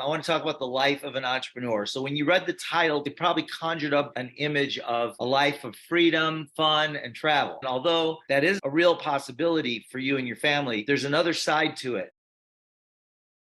want to talk about the life of an entrepreneur. So when you read the title, it probably conjured up an image of a life of freedom, fun, and travel. And although that is a real possibility for you and your family, there's another side to it.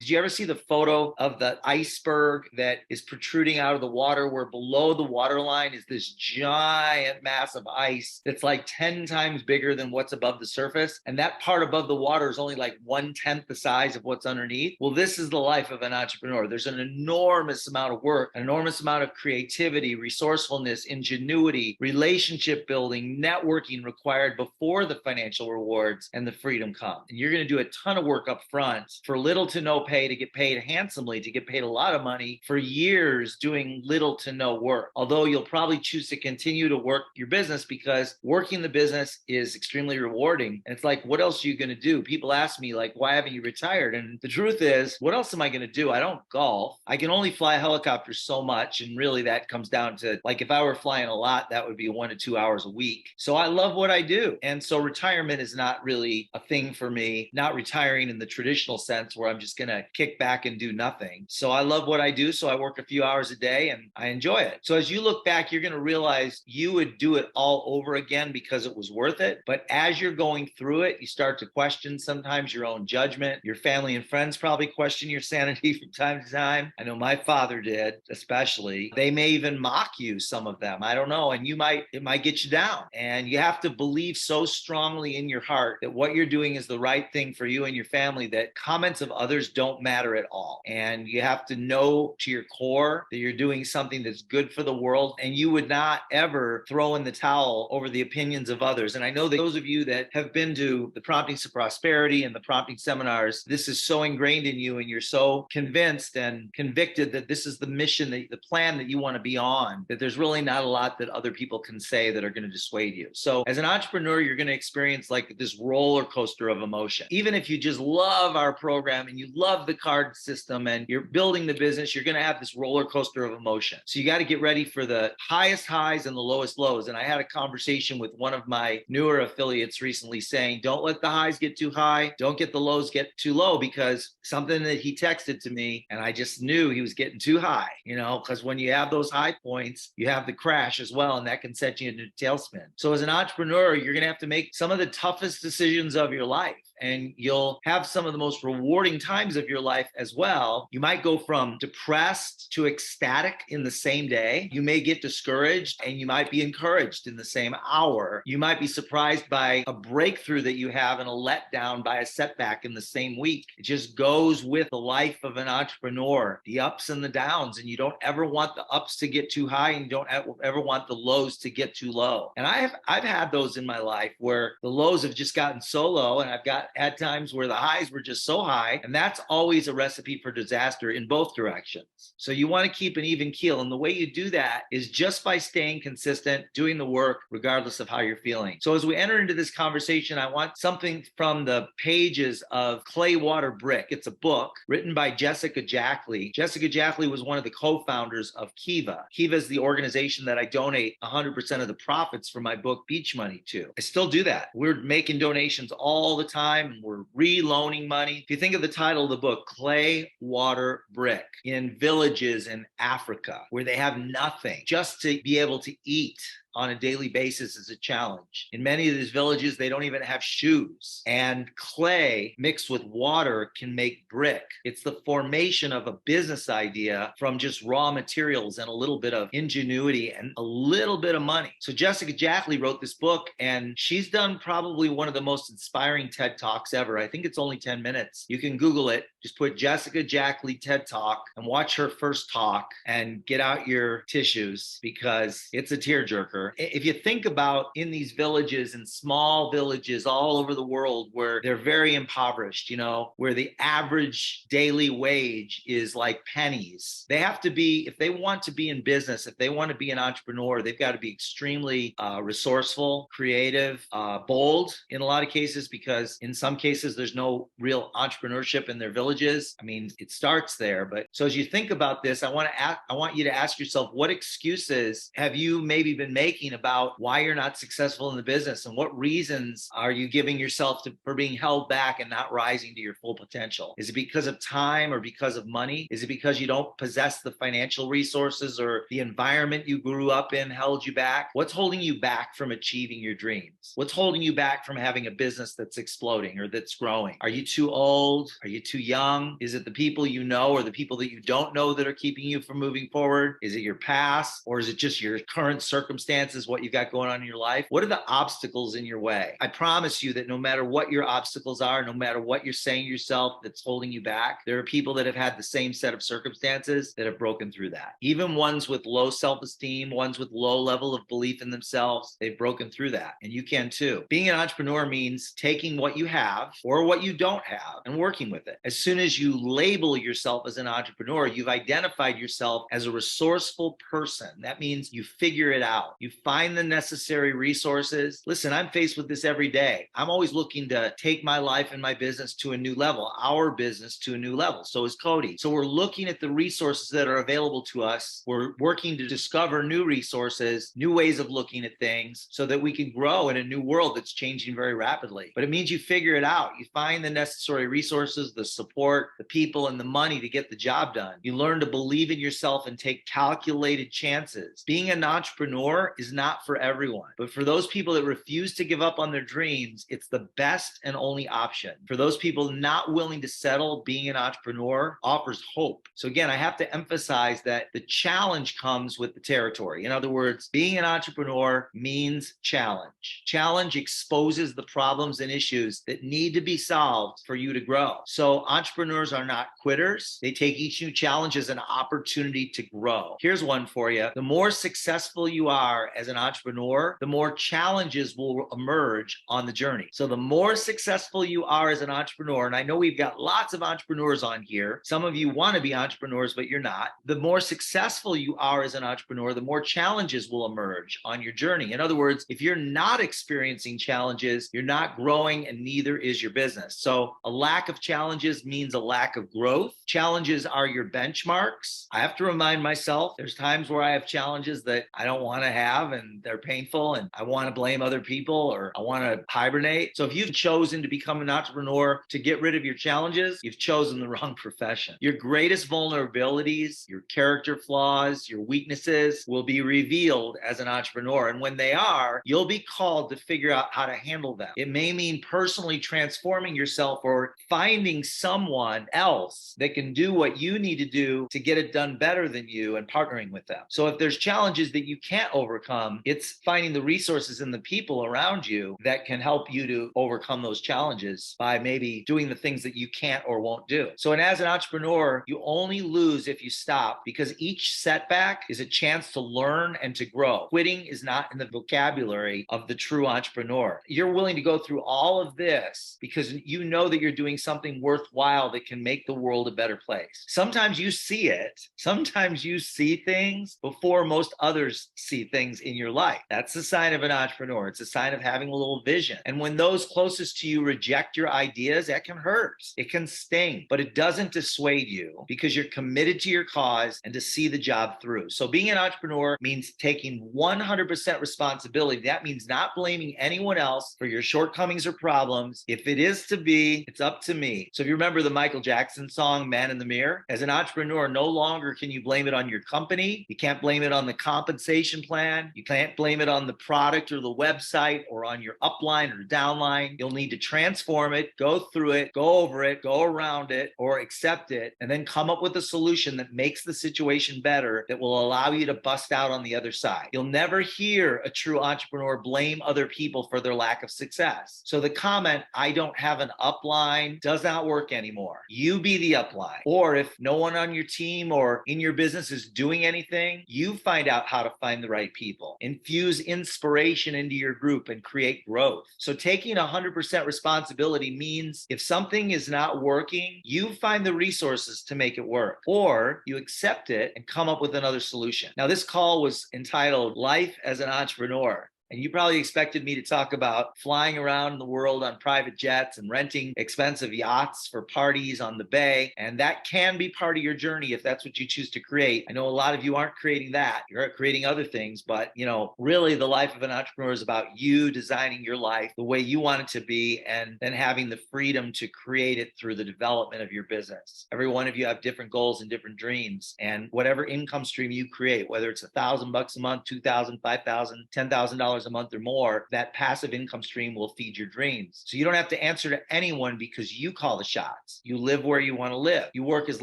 Did you ever see the photo of the iceberg that is protruding out of the water, where below the waterline is this giant mass of ice that's like 10 times bigger than what's above the surface? And that part above the water is only like 1/10 the size of what's underneath. Well, this is the life of an entrepreneur. There's an enormous amount of work, an enormous amount of creativity, resourcefulness, ingenuity, relationship building, networking required before the financial rewards and the freedom come. And you're going to do a ton of work up front for little to no pay to get paid handsomely, to get paid a lot of money for years doing little to no work. Although you'll probably choose to continue to work your business because working the business is extremely rewarding. And it's like, what else are you going to do? People ask me, like, why haven't you retired? And the truth is, what else am I going to do? I don't golf. I can only fly helicopters so much. And really, that comes down to, like, if I were flying a lot, that would be 1 to 2 hours a week. So I love what I do. And so retirement is not really a thing for me, not retiring in the traditional sense where I'm just going to kick back and do nothing. So I love what I do. So I work a few hours a day and I enjoy it. So as you look back, you're going to realize you would do it all over again because it was worth it. But as you're going through it, you start to question sometimes your own judgment. Your family and friends probably question your sanity from time to time. I know my father did, especially. They may even mock you, some of them. I don't know. And it might get you down. And you have to believe so strongly in your heart that what you're doing is the right thing for you and your family, that comments of others don't matter at all. And you have to know to your core that you're doing something that's good for the world, and you would not ever throw in the towel over the opinions of others. And I know that those of you that have been to the Promptings to Prosperity and the Prompting seminars, this is so ingrained in you, and you're so convinced and convicted that this is the mission, the plan that you want to be on, that there's really not a lot that other people can say that are going to dissuade you. So as an entrepreneur, you're going to experience like this roller coaster of emotion. Even if you just love our program and you love the card system and you're building the business, you're going to have this roller coaster of emotion. So you got to get ready for the highest highs and the lowest lows. And I had a conversation with one of my newer affiliates recently saying, don't let the highs get too high. Don't get the lows get too low, because something that he texted to me and I just knew he was getting too high, because when you have those high points, you have the crash as well. And that can set you into a tailspin. So as an entrepreneur, you're going to have to make some of the toughest decisions of your life. And you'll have some of the most rewarding times of your life as well. You might go from depressed to ecstatic in the same day. You may get discouraged and you might be encouraged in the same hour. You might be surprised by a breakthrough that you have and a letdown by a setback in the same week. It just goes with the life of an entrepreneur, the ups and the downs. And you don't ever want the ups to get too high, and you don't ever want the lows to get too low. And I've had those in my life where the lows have just gotten so low, and I've got at times where the highs were just so high. And that's always a recipe for disaster in both directions. So you want to keep an even keel. And the way you do that is just by staying consistent, doing the work, regardless of how you're feeling. So as we enter into this conversation, I want something from the pages of Clay Water Brick. It's a book written by Jessica Jackley. Jessica Jackley was one of the co-founders of Kiva. Kiva is the organization that I donate 100% of the profits for my book Beach Money to. I still do that. We're making donations all the time, and we're re-loaning money. If you think of the title of the book, Clay Water Brick, in villages in Africa where they have nothing, just to be able to eat on a daily basis is a challenge. In many of these villages, they don't even have shoes. And clay mixed with water can make brick. It's the formation of a business idea from just raw materials and a little bit of ingenuity and a little bit of money. So Jessica Jackley wrote this book, and she's done probably one of the most inspiring TED Talks ever. I think it's only 10 minutes. You can Google it. Just put Jessica Jackley TED Talk and watch her first talk and get out your tissues, because it's a tearjerker. If you think about in these villages and small villages all over the world where they're very impoverished, where the average daily wage is like pennies, they have to be, if they want to be in business, if they want to be an entrepreneur, they've got to be extremely resourceful, creative, bold in a lot of cases, because in some cases there's no real entrepreneurship in their village privileges. I mean, it starts there. But so as you think about this, I want you to ask yourself, what excuses have you maybe been making about why you're not successful in the business? And what reasons are you giving yourself for being held back and not rising to your full potential? Is it because of time or because of money? Is it because you don't possess the financial resources or the environment you grew up in held you back? What's holding you back from achieving your dreams? What's holding you back from having a business that's exploding or that's growing? Are you too old? Are you too young? Is it the people you know or the people that you don't know that are keeping you from moving forward? Is it your past, or is it just your current circumstances, what you've got going on in your life? What are the obstacles in your way? I promise you that no matter what your obstacles are, no matter what you're saying to yourself that's holding you back, there are people that have had the same set of circumstances that have broken through that. Even ones with low self-esteem, ones with low level of belief in themselves, they've broken through that. And you can too. Being an entrepreneur means taking what you have or what you don't have and working with it. As soon as you label yourself as an entrepreneur, you've identified yourself as a resourceful person. That means you figure it out. You find the necessary resources. Listen, I'm faced with this every day. I'm always looking to take my life and my business to a new level, our business to a new level. So is Cody. So we're looking at the resources that are available to us. We're working to discover new resources, new ways of looking at things so that we can grow in a new world that's changing very rapidly. But it means you figure it out. You find the necessary resources, the support, the people, and the money to get the job done. You learn to believe in yourself and take calculated chances. Being an entrepreneur is not for everyone, but for those people that refuse to give up on their dreams, it's the best and only option. For those people not willing to settle, being an entrepreneur offers hope. So again, I have to emphasize that the challenge comes with the territory. In other words, being an entrepreneur means challenge. Challenge exposes the problems and issues that need to be solved for you to grow. So entrepreneurs are not quitters. They take each new challenge as an opportunity to grow. Here's one for you. The more successful you are as an entrepreneur, the more challenges will emerge on the journey. So the more successful you are as an entrepreneur, and I know we've got lots of entrepreneurs on here. Some of you want to be entrepreneurs, but you're not. The more successful you are as an entrepreneur, the more challenges will emerge on your journey. In other words, if you're not experiencing challenges, you're not growing, and neither is your business. So a lack of challenges means a lack of growth. Challenges are your benchmarks. I have to remind myself there's times where I have challenges that I don't want to have and they're painful and I want to blame other people or I want to hibernate. So if you've chosen to become an entrepreneur to get rid of your challenges, you've chosen the wrong profession. Your greatest vulnerabilities, your character flaws, your weaknesses will be revealed as an entrepreneur. And when they are, you'll be called to figure out how to handle them. It may mean personally transforming yourself or finding someone else that can do what you need to do to get it done better than you and partnering with them. So if there's challenges that you can't overcome, it's finding the resources and the people around you that can help you to overcome those challenges by maybe doing the things that you can't or won't do. So, and as an entrepreneur, you only lose if you stop, because each setback is a chance to learn and to grow. Quitting is not in the vocabulary of the true entrepreneur. You're willing to go through all of this because you know that you're doing something worthwhile that can make the world a better place. Sometimes you see it. Sometimes you see things before most others see things in your life. That's a sign of an entrepreneur. It's a sign of having a little vision. And when those closest to you reject your ideas, that can hurt. It can sting, but it doesn't dissuade you because you're committed to your cause and to see the job through. So being an entrepreneur means taking 100% responsibility. That means not blaming anyone else for your shortcomings or problems. If it is to be, it's up to me. So if you remember the Michael Jackson song, Man in the Mirror, as an entrepreneur, no longer can you blame it on your company. You can't blame it on the compensation plan. You can't blame it on the product or the website or on your upline or downline. You'll need to transform it, go through it, go over it, go around it, or accept it, and then come up with a solution that makes the situation better that will allow you to bust out on the other side. You'll never hear a true entrepreneur blame other people for their lack of success. So the comment, I don't have an upline, does not work anymore. You be the upline. Or if no one on your team or in your business is doing anything, you find out how to find the right people. Infuse inspiration into your group and create growth. So taking 100% responsibility means if something is not working, you find the resources to make it work, or you accept it and come up with another solution. Now, this call was entitled Life as an Entrepreneur. And you probably expected me to talk about flying around the world on private jets and renting expensive yachts for parties on the bay. And that can be part of your journey if that's what you choose to create. I know a lot of you aren't creating that. You're creating other things, but really the life of an entrepreneur is about you designing your life the way you want it to be, and then having the freedom to create it through the development of your business. Every one of you have different goals and different dreams, and whatever income stream you create, whether it's $1,000 a month, $2,000, $5,000, $10,000 a month or more, that passive income stream will feed your dreams. So you don't have to answer to anyone because you call the shots. You live where you want to live. You work as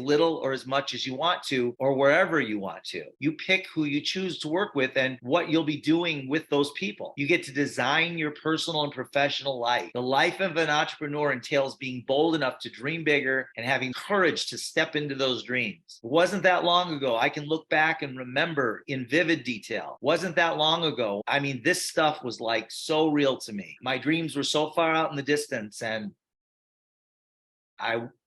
little or as much as you want to, or wherever you want to. You pick who you choose to work with and what you'll be doing with those people. You get to design your personal and professional life. The life of an entrepreneur entails being bold enough to dream bigger and having courage to step into those dreams. It wasn't that long ago. I can look back and remember in vivid detail. Wasn't that long ago. I mean, this stuff was like so real to me. My dreams were so far out in the distance, and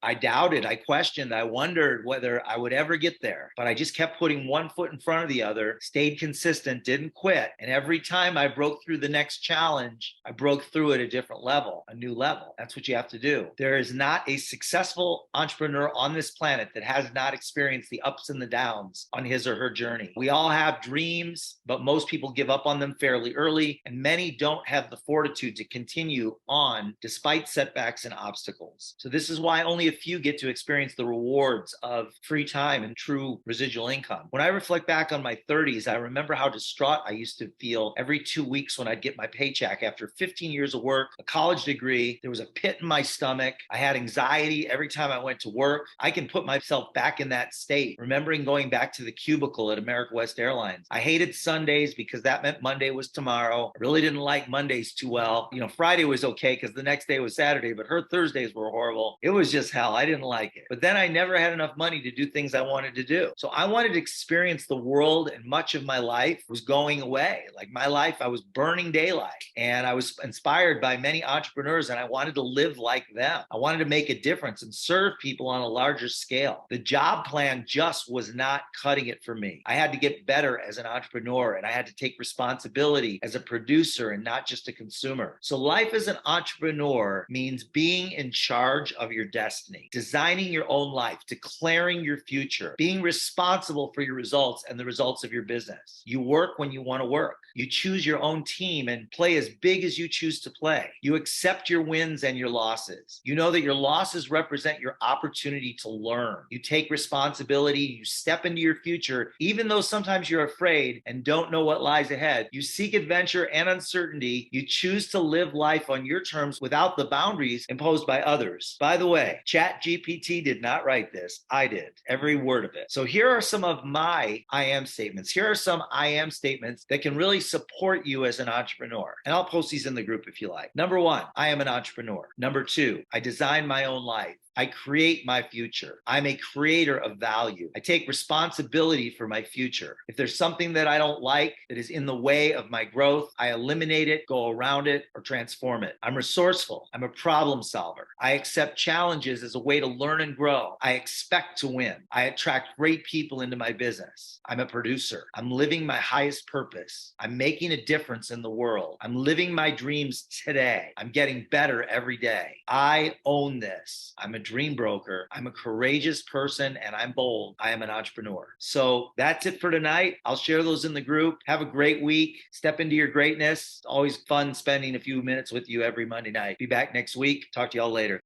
I doubted, I questioned, I wondered whether I would ever get there, but I just kept putting one foot in front of the other, stayed consistent, didn't quit. And every time I broke through the next challenge, I broke through at a different level, a new level. That's what you have to do. There is not a successful entrepreneur on this planet that has not experienced the ups and the downs on his or her journey. We all have dreams, but most people give up on them fairly early, and many don't have the fortitude to continue on despite setbacks and obstacles. So this is why only a few get to experience the rewards of free time and true residual income. When I reflect back on my 30s, I remember how distraught I used to feel every 2 weeks when I'd get my paycheck after 15 years of work, a college degree. There was a pit in my stomach. I had anxiety every time I went to work. I can put myself back in that state, remembering going back to the cubicle at America West Airlines. I hated Sundays because that meant Monday was tomorrow. I really didn't like Mondays too well. Friday was okay because the next day was Saturday, but her Thursdays were horrible. It was just hell. I didn't like it. But then I never had enough money to do things I wanted to do. So I wanted to experience the world, and much of my life was going away. Like my life, I was burning daylight, and I was inspired by many entrepreneurs, and I wanted to live like them. I wanted to make a difference and serve people on a larger scale. The job plan just was not cutting it for me. I had to get better as an entrepreneur, and I had to take responsibility as a producer and not just a consumer. So life as an entrepreneur means being in charge of your destiny, designing your own life, declaring your future, being responsible for your results and the results of your business. You work when you want to work. You choose your own team and play as big as you choose to play. You accept your wins and your losses. You know that your losses represent your opportunity to learn. You take responsibility. You step into your future, even though sometimes you're afraid and don't know what lies ahead. You seek adventure and uncertainty. You choose to live life on your terms without the boundaries imposed by others. By the way, ChatGPT did not write this. I did, every word of it. So here are some of my I am statements. Here are some I am statements that can really support you as an entrepreneur. And I'll post these in the group if you like. Number 1, I am an entrepreneur. Number 2, I design my own life. I create my future. I'm a creator of value. I take responsibility for my future. If there's something that I don't like that is in the way of my growth, I eliminate it, go around it, or transform it. I'm resourceful. I'm a problem solver. I accept challenges as a way to learn and grow. I expect to win. I attract great people into my business. I'm a producer. I'm living my highest purpose. I'm making a difference in the world. I'm living my dreams today. I'm getting better every day. I own this. I'm a dream broker. I'm a courageous person, and I'm bold. I am an entrepreneur. So that's it for tonight. I'll share those in the group. Have a great week. Step into your greatness. Always fun spending a few minutes with you every Monday night. Be back next week. Talk to y'all later.